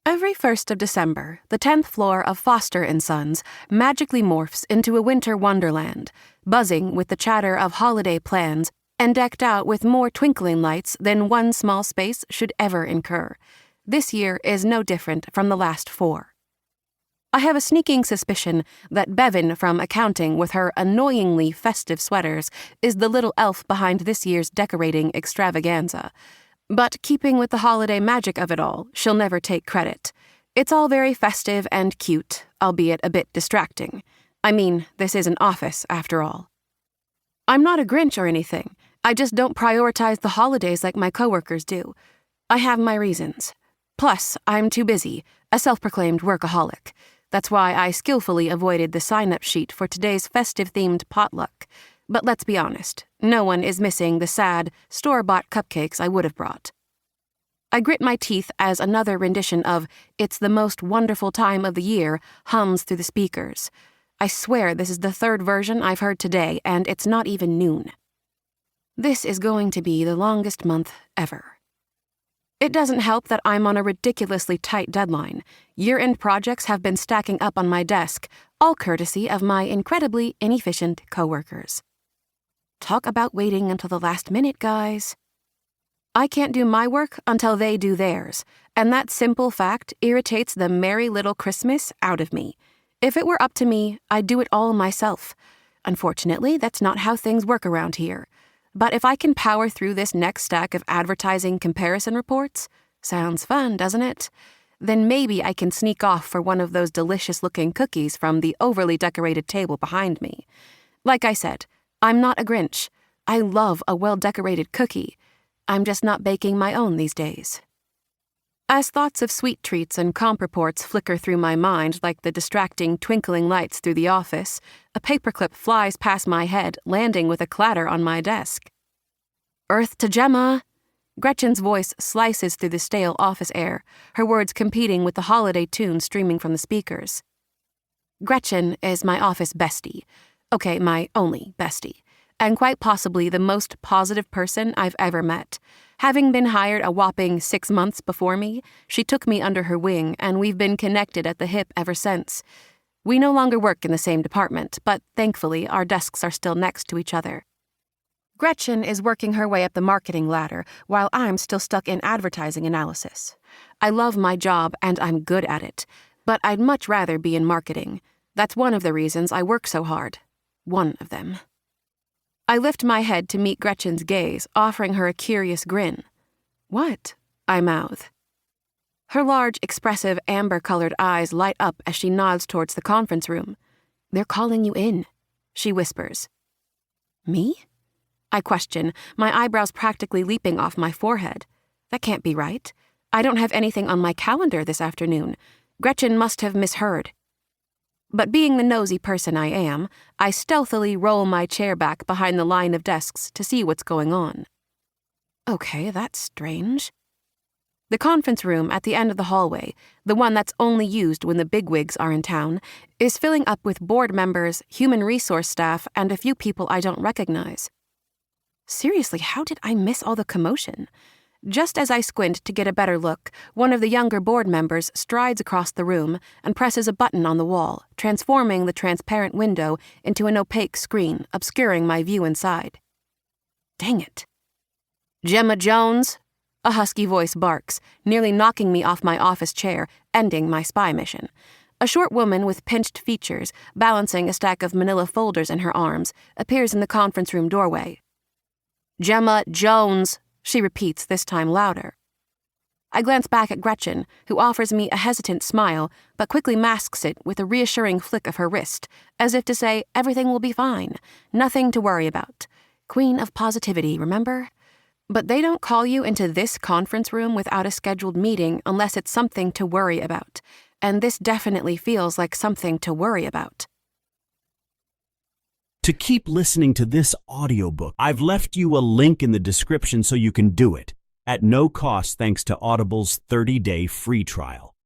Every 1st of December, the 10th floor of Foster & Sons magically morphs into a winter wonderland, buzzing with the chatter of holiday plans and decked out with more twinkling lights than one small space should ever incur. This year is no different from the last 4. I have a sneaking suspicion that Bevan from accounting with her annoyingly festive sweaters is the little elf behind this year's decorating extravaganza. But keeping with the holiday magic of it all, she'll never take credit. It's all very festive and cute, albeit a bit distracting. I mean, this is an office, after all. I'm not a Grinch or anything. I just don't prioritize the holidays like my coworkers do. I have my reasons. Plus, I'm too busy, a self-proclaimed workaholic. That's why I skillfully avoided the sign-up sheet for today's festive-themed potluck. But let's be honest, no one is missing the sad, store-bought cupcakes I would have brought. I grit my teeth as another rendition of "It's the Most Wonderful Time of the Year" hums through the speakers. I swear this is the 3rd version I've heard today, and it's not even noon. This is going to be the longest month ever. It doesn't help that I'm on a ridiculously tight deadline. Year-end projects have been stacking up on my desk, all courtesy of my incredibly inefficient coworkers. Talk about waiting until the last minute, guys. I can't do my work until they do theirs, and that simple fact irritates the merry little Christmas out of me. If it were up to me, I'd do it all myself. Unfortunately, that's not how things work around here. But if I can power through this next stack of advertising comparison reports, sounds fun, doesn't it? Then maybe I can sneak off for one of those delicious-looking cookies from the overly decorated table behind me. Like I said, I'm not a Grinch. I love a well-decorated cookie. I'm just not baking my own these days. As thoughts of sweet treats and comp reports flicker through my mind like the distracting twinkling lights through the office, a paperclip flies past my head, landing with a clatter on my desk. "Earth to Gemma!" Gretchen's voice slices through the stale office air, her words competing with the holiday tune streaming from the speakers. Gretchen is my office bestie. Okay, my only bestie. And quite possibly the most positive person I've ever met. Having been hired a whopping 6 months before me, she took me under her wing, and we've been connected at the hip ever since. We no longer work in the same department, but thankfully our desks are still next to each other. Gretchen is working her way up the marketing ladder, while I'm still stuck in advertising analysis. I love my job, and I'm good at it, but I'd much rather be in marketing. That's one of the reasons I work so hard. One of them. I lift my head to meet Gretchen's gaze, offering her a curious grin. "What?" I mouth. Her large, expressive, amber-colored eyes light up as she nods towards the conference room. "They're calling you in," she whispers. "Me?" I question, my eyebrows practically leaping off my forehead. That can't be right. I don't have anything on my calendar this afternoon. Gretchen must have misheard. But being the nosy person I am, I stealthily roll my chair back behind the line of desks to see what's going on. Okay, that's strange. The conference room at the end of the hallway, the one that's only used when the bigwigs are in town, is filling up with board members, human resource staff, and a few people I don't recognize. Seriously, how did I miss all the commotion? Just as I squint to get a better look, one of the younger board members strides across the room and presses a button on the wall, transforming the transparent window into an opaque screen, obscuring my view inside. Dang it. "Gemma Jones?" A husky voice barks, nearly knocking me off my office chair, ending my spy mission. A short woman with pinched features, balancing a stack of manila folders in her arms, appears in the conference room doorway. "Gemma Jones," she repeats, this time louder. I glance back at Gretchen, who offers me a hesitant smile, but quickly masks it with a reassuring flick of her wrist, as if to say everything will be fine, nothing to worry about. Queen of positivity, remember? But they don't call you into this conference room without a scheduled meeting unless it's something to worry about, and this definitely feels like something to worry about. To keep listening to this audiobook, I've left you a link in the description so you can do it, at no cost thanks to Audible's 30-day free trial.